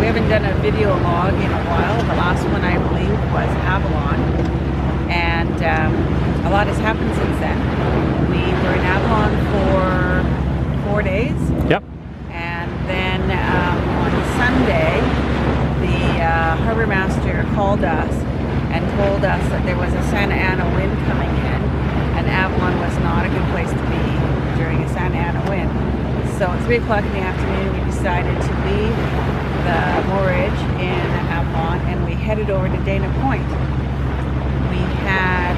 We haven't done a video log in a while. The last one, I believe, was Avalon. And a lot has happened since then. We were in Avalon for 4 days. Yep. And then on Sunday, the harbor master called us and told us that there was a Santa Ana wind coming in, and Avalon was not a good place to be during a Santa Ana wind. So at 3 o'clock in the afternoon, we decided to leave the moorage in Avalon, and we headed over to Dana Point. We had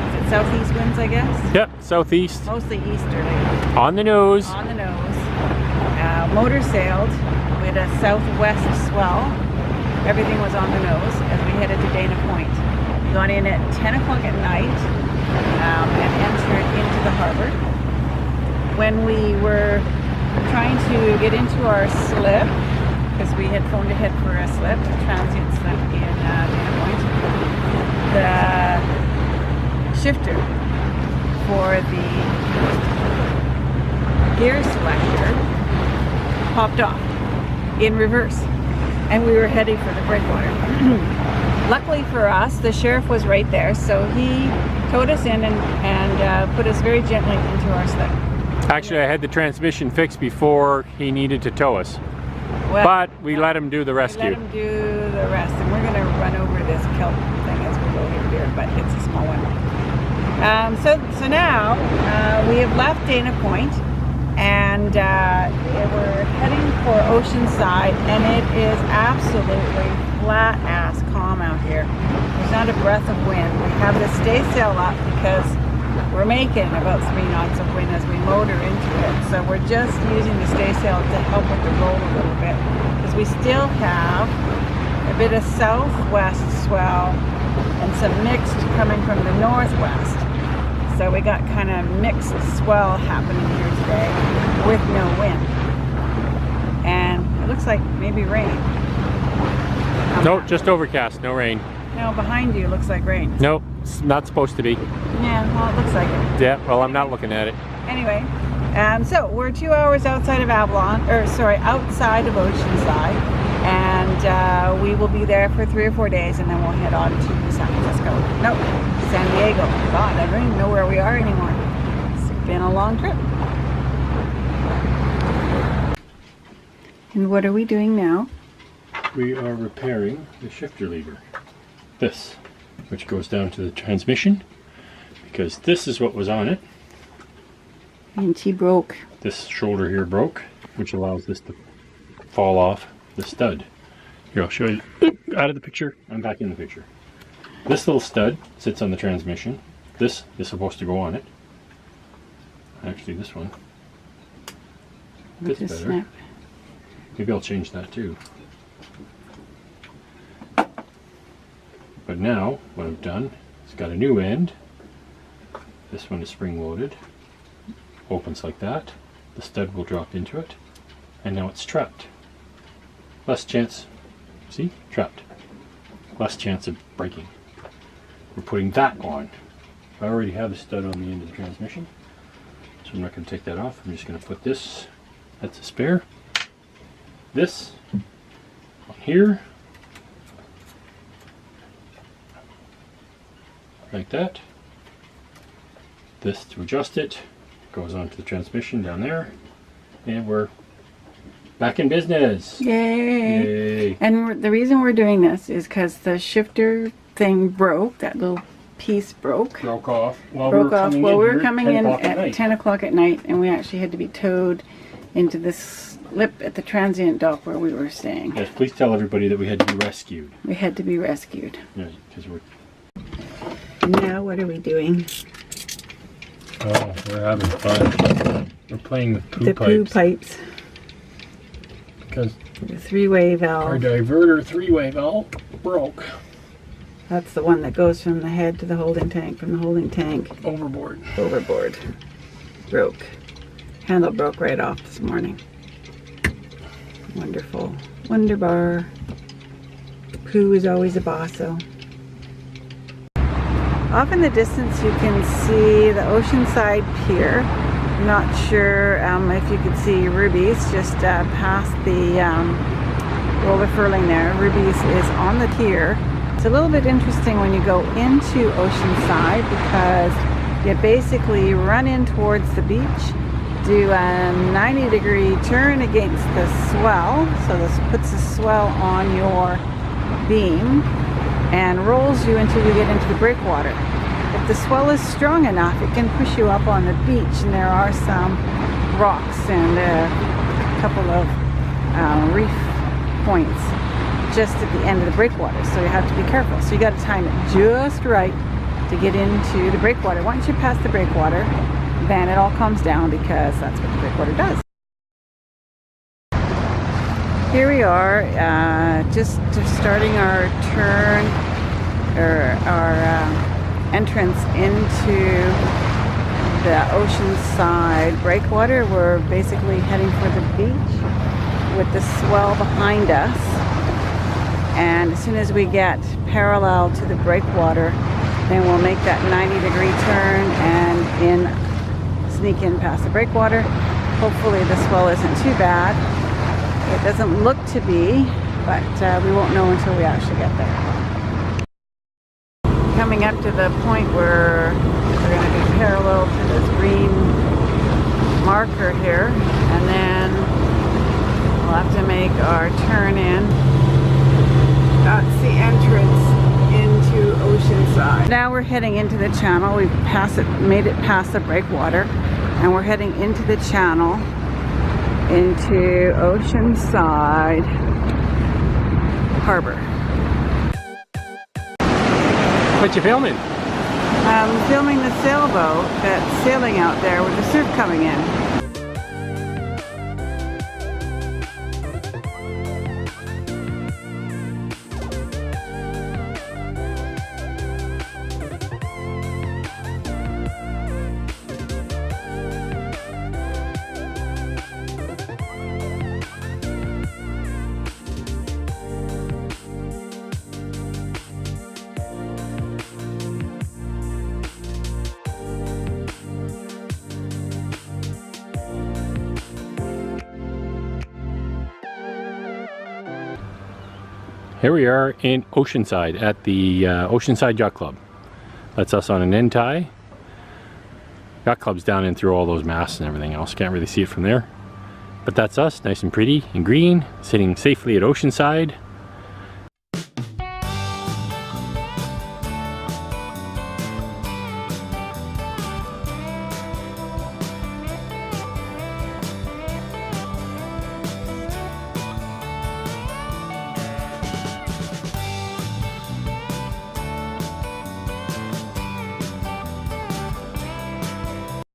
is it southeast winds, I guess? Yep, southeast. Mostly easterly. On the nose. On the nose. Motor sailed with a southwest swell. Everything was on the nose as we headed to Dana Point. We got in at 10 o'clock at night and entered into the harbor. When we were trying to get into our slip, because we had phoned ahead for a slip, a transient slip in Dana Point, the shifter for the gear selector popped off in reverse, and we were heading for the breakwater. Luckily for us, the sheriff was right there, so he towed us in and put us very gently into our slip. Actually, I had the transmission fixed before he needed to tow us. Well, but we let him do the rescue. Let him do the rest, and we're going to run over this kelp thing as we go here, but it's a small one. So now we have left Dana Point, and we're heading for Oceanside, and it is absolutely flat ass calm out here. There's not a breath of wind. We have the stay sail up because we're making about 3 knots of wind as we motor into it. So we're just using the stay sail to help with the roll a little bit, because we still have a bit of southwest swell and some mixed coming from the northwest. So we got kind of mixed swell happening here today with no wind. And it looks like maybe rain. Nope, just overcast, no rain. No, behind you looks like rain. Nope, it's not supposed to be. Yeah, well, it looks like it. Yeah, well, I'm not looking at it. Anyway, so we're 2 hours outside of Avalon, outside of Oceanside, and we will be there for 3 or 4 days, and then we'll head on to San Francisco. Nope, San Diego. God, I don't even know where we are anymore. It's been a long trip. And what are we doing now? We are repairing the shifter lever. This, which goes down to the transmission, because this is what was on it. And she broke. This shoulder here broke, which allows this to fall off the stud. Here, I'll show you. Out of the picture. I'm back in the picture. This little stud sits on the transmission. This is supposed to go on it. Actually, this one fits better. Snap. Maybe I'll change that too. But now, what I've done, it's got a new end. This one is spring-loaded. Opens like that. The stud will drop into it. And now it's trapped. Less chance, see? Trapped. Less chance of breaking. We're putting that on. I already have the stud on the end of the transmission, so I'm not going to take that off. I'm just going to put this, that's a spare. This on here. Like that. This to adjust it goes onto the transmission down there, and we're back in business. Yay! Yay. And the reason we're doing this is because the shifter thing broke. That little piece broke off while we were coming in at at 10 o'clock at night, and we actually had to be towed into this slip at the transient dock where we were staying. Yes, please tell everybody that we had to be rescued. We had to be rescued. Yeah, because we're. And now what are we doing? Oh, we're having fun. We're playing with poo the pipes. Poo pipes. Because the 3-way our valve. diverter 3-way valve broke. That's the one that goes from the head to the holding tank, from the holding tank. Overboard. Broke. Handle broke right off this morning. Wonderful. Wonderbar. Poo is always a bosso. Off in the distance you can see the Oceanside pier. Not sure if you could see Ruby's just past the roller furling there. Ruby's is on the pier. It's a little bit interesting when you go into Oceanside because you basically run in towards the beach, do a 90-degree turn against the swell, so this puts a swell on your beam and rolls you until you get into the breakwater. If the swell is strong enough, it can push you up on the beach, and there are some rocks and a couple of reef points just at the end of the breakwater, so you have to be careful. So you got to time it just right to get into the breakwater. Once you pass the breakwater, then it all comes down, because that's what the breakwater does. Here we are, just starting our turn, or our entrance into the Oceanside breakwater. We're basically heading for the beach with the swell behind us, and as soon as we get parallel to the breakwater, then we'll make that 90-degree turn and sneak in past the breakwater. Hopefully the swell isn't too bad. It doesn't look to be, but we won't know until we actually get there. Coming up to the point where we're going to be parallel to this green marker here, and then we'll have to make our turn in. That's the entrance into Oceanside. Now we're heading into the channel. We've made it past the breakwater, and we're heading into the channel, into Oceanside Harbor. What you filming? I'm filming the sailboat that's sailing out there with the surf coming in. Here we are in Oceanside at the Oceanside Yacht Club. That's us on an end tie. Yacht Club's down in through all those masts and everything else. Can't really see it from there. But that's us, nice and pretty and green, sitting safely at Oceanside.